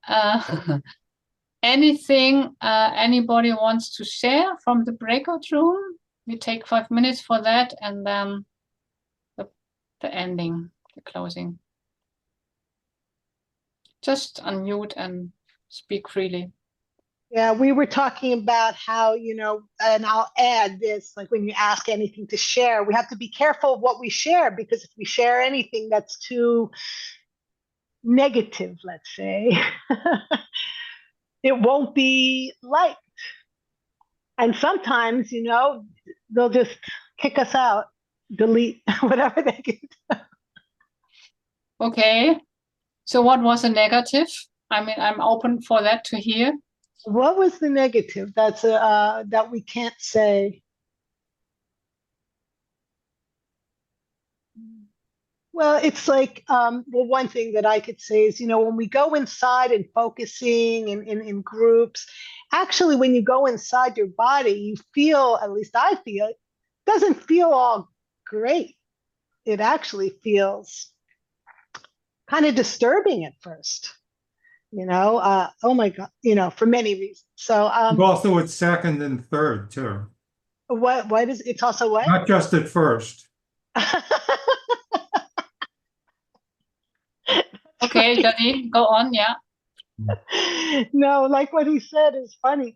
Anything anybody wants to share from the breakout room? We take 5 minutes for that, and then the ending, the closing. Just unmute and speak freely. Yeah, we were talking about how, you know, and I'll add this, like when you ask anything to share, we have to be careful of what we share, because if we share anything that's too negative, let's say, it won't be liked. And sometimes, you know, they'll just kick us out, delete, whatever they can do. Okay. So what was the negative? I mean, I'm open for that to hear. What was the negative that's that we can't say? Well, it's like, well, one thing that I could say is, you know, when we go inside and focusing in groups, actually, when you go inside your body, you feel, at least I feel, it doesn't feel all great. It actually feels kind of disturbing at first, you know, oh my God, you know, for many reasons. So also it's second and third too. What is it's also what? Not just at first. Okay, Janine, go on, yeah. No, like what he said is funny.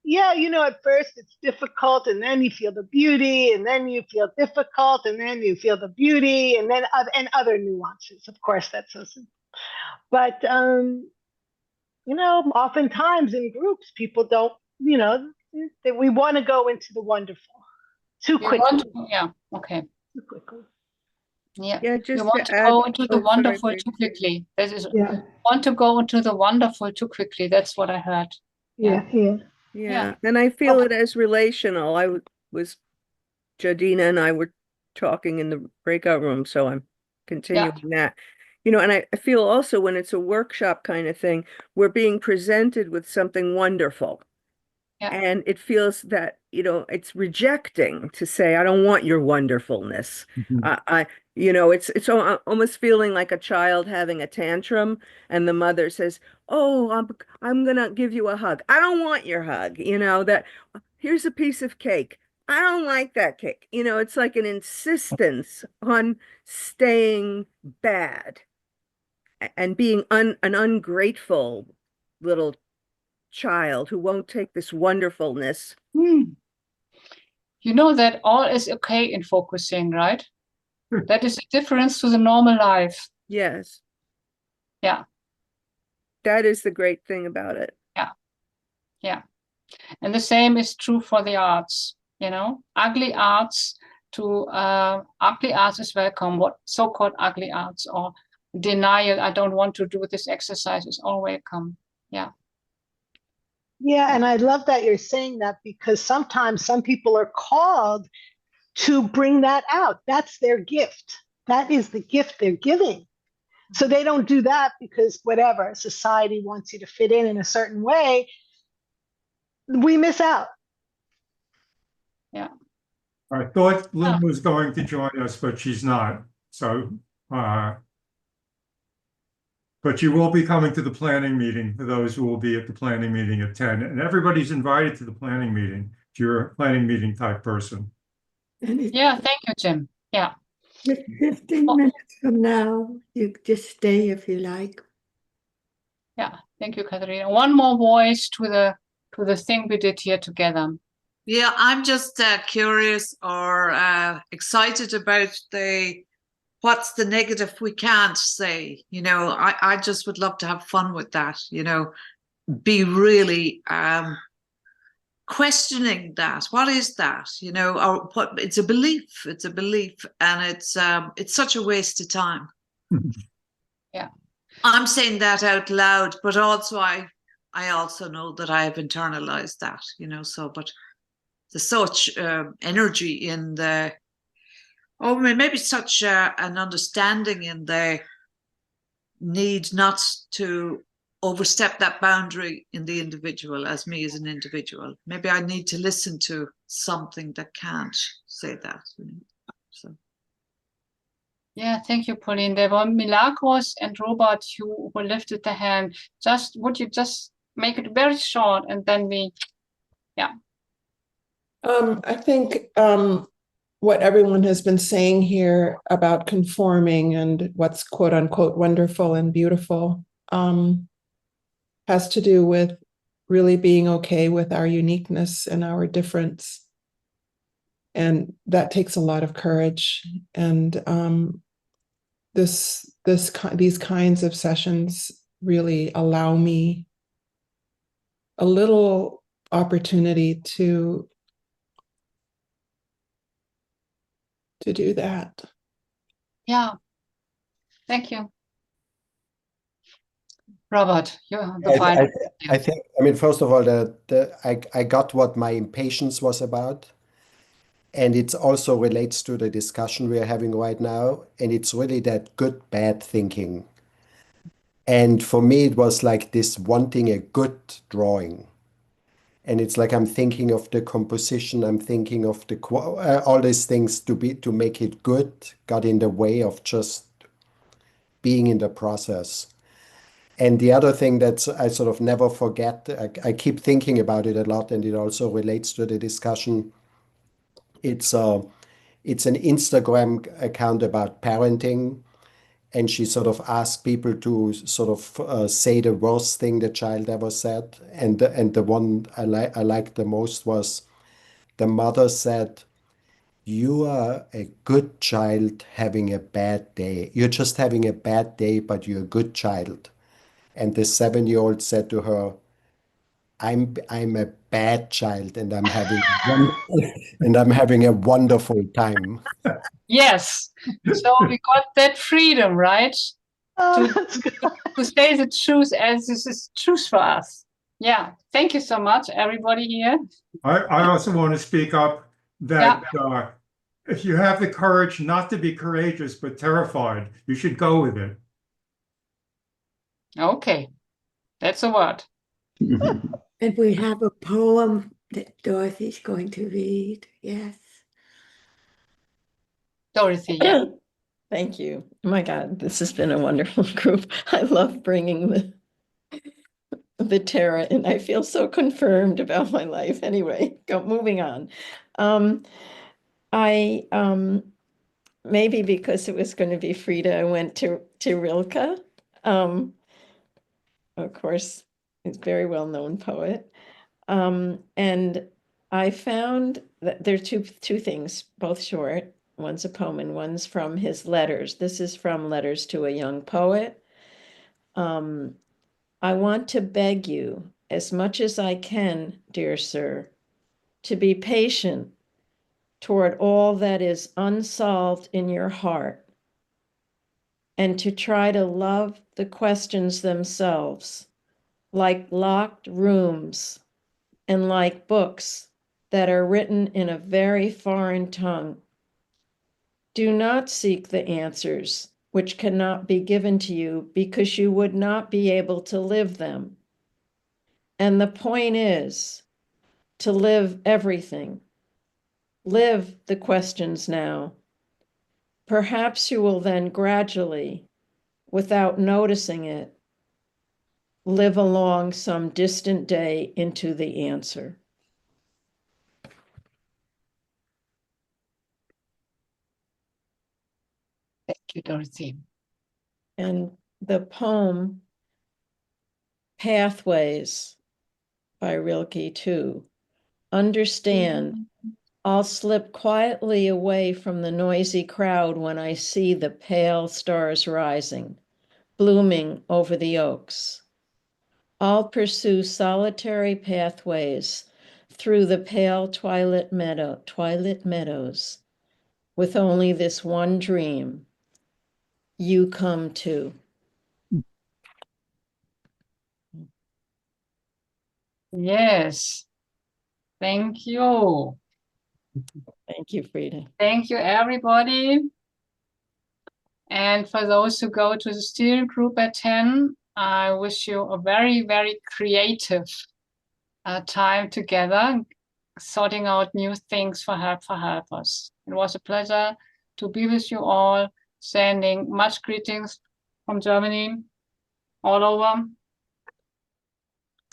Yeah, you know, at first it's difficult, and then you feel the beauty, and then you feel difficult, and then you feel the beauty, and then and other nuances. Of course, that's so simple. But you know, oftentimes in groups, people don't, you know, we want to go into the wonderful too quickly. Yeah, okay. Too quickly. Yeah, just you want to add, go into the wonderful sorry, too quickly. That is, yeah. Want to go into the wonderful too quickly. That's what I heard. Yeah. And I feel it as relational. I was, Jadina and I were talking in the breakout room, so I'm continuing that. You know, and I feel also when it's a workshop kind of thing, we're being presented with something wonderful. And it feels that, you know, it's rejecting to say, I don't want your wonderfulness. You know, it's almost feeling like a child having a tantrum, and the mother says, oh, I'm gonna give you a hug. I don't want your hug. You know, that here's a piece of cake. I don't like that cake. You know, it's like an insistence on staying bad and being an ungrateful little child who won't take this wonderfulness. You know that all is okay in focusing, right? That is the difference to the normal life. Yes. Yeah. That is the great thing about it. Yeah. Yeah. And the same is true for the arts, you know, ugly arts is welcome. What so-called ugly arts or denial, I don't want to do this exercise, is all welcome. Yeah. Yeah, and I love that you're saying that, because sometimes some people are called to bring that out. That's their gift. That is the gift they're giving. So they don't do that because whatever, society wants you to fit in a certain way. We miss out. Yeah. I thought Lynn was going to join us, but she's not. So, but you will be coming to the planning meeting for those who will be at the planning meeting at 10. And everybody's invited to the planning meeting if you're a planning meeting type person. Yeah, thank you, Jim. Yeah. 15 minutes from now, you just stay if you like. Yeah. Thank you, Katharina. One more voice to the thing we did here together. Yeah, I'm just curious or excited about what's the negative we can't say. You know, I just would love to have fun with that, you know, be really questioning that. What is that? You know, or what? It's a belief, and it's such a waste of time. Yeah. I'm saying that out loud, but also I also know that I have internalized that, you know, so, but there's such energy in the, maybe such an understanding in the need not to overstep that boundary in the individual as me as an individual. Maybe I need to listen to something that can't say that. So. Yeah, thank you, Pauline. There were Milagros and Robert who lifted the hand. Would you just make it very short and then yeah. I think what everyone has been saying here about conforming and what's quote unquote wonderful and beautiful has to do with really being okay with our uniqueness and our difference. And that takes a lot of courage. And these kinds of sessions really allow me a little opportunity to do that. Yeah. Thank you. Robert, you're the final. I think, I mean, first of all, I got what my impatience was about. And it also relates to the discussion we are having right now. And it's really that good, bad thinking. And for me, it was like this wanting a good drawing. And it's like I'm thinking of the composition, I'm thinking of the all these things to make it good got in the way of just being in the process. And the other thing that I sort of never forget, I keep thinking about it a lot, and it also relates to the discussion. It's an Instagram account about parenting, and she sort of asked people to sort of say the worst thing the child ever said. And the one I liked the most was the mother said, "You are a good child having a bad day. You're just having a bad day, but you're a good child." And the 7-year-old said to her, I'm a bad child and I'm having a wonderful time." Yes. So we got that freedom, right? Oh, to, that's good. to say the truth as this is truth for us. Yeah. Thank you so much, everybody here. I also want to speak up that if you have the courage not to be courageous but terrified, you should go with it. Okay. That's a word. And we have a poem that Dorothy's going to read. Yes. Dorothy, yeah. Thank you. Oh my God, this has been a wonderful group. I love bringing the terror, and I feel so confirmed about my life. Anyway, moving on. I maybe because it was going to be FREDA, I went to Rilke. Of course, he's a very well-known poet. And I found that there are two things, both short. One's a poem and one's from his letters. This is from Letters to a Young Poet. I want to beg you, as much as I can, dear sir, to be patient toward all that is unsolved in your heart, and to try to love the questions themselves, like locked rooms and like books that are written in a very foreign tongue. Do not seek the answers which cannot be given to you because you would not be able to live them. And the point is to live everything. Live the questions now. Perhaps you will then gradually, without noticing it, live along some distant day into the answer. Thank you, Dorothy. And the poem Pathways by Rilke too. Understand, I'll slip quietly away from the noisy crowd when I see the pale stars rising, blooming over the oaks. I'll pursue solitary pathways through the pale twilit meadows, with only this one dream. You come too. Yes. Thank you. Thank you, Frida. Thank you, everybody. And for those who go to the steering group at 10, I wish you a very, very creative time together, sorting out new things for helpers. It was a pleasure to be with you all, sending much greetings from Germany all over.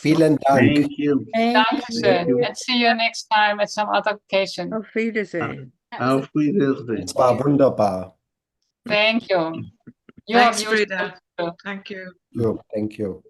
Vielen Dank. Thank you. Dankeschön. And see you next time at some other occasion. Auf Wiedersehen. Auf Wiedersehen. Es war wunderbar. Thank you. You Thanks, are beautiful Frida. too. Thank you. Thank you.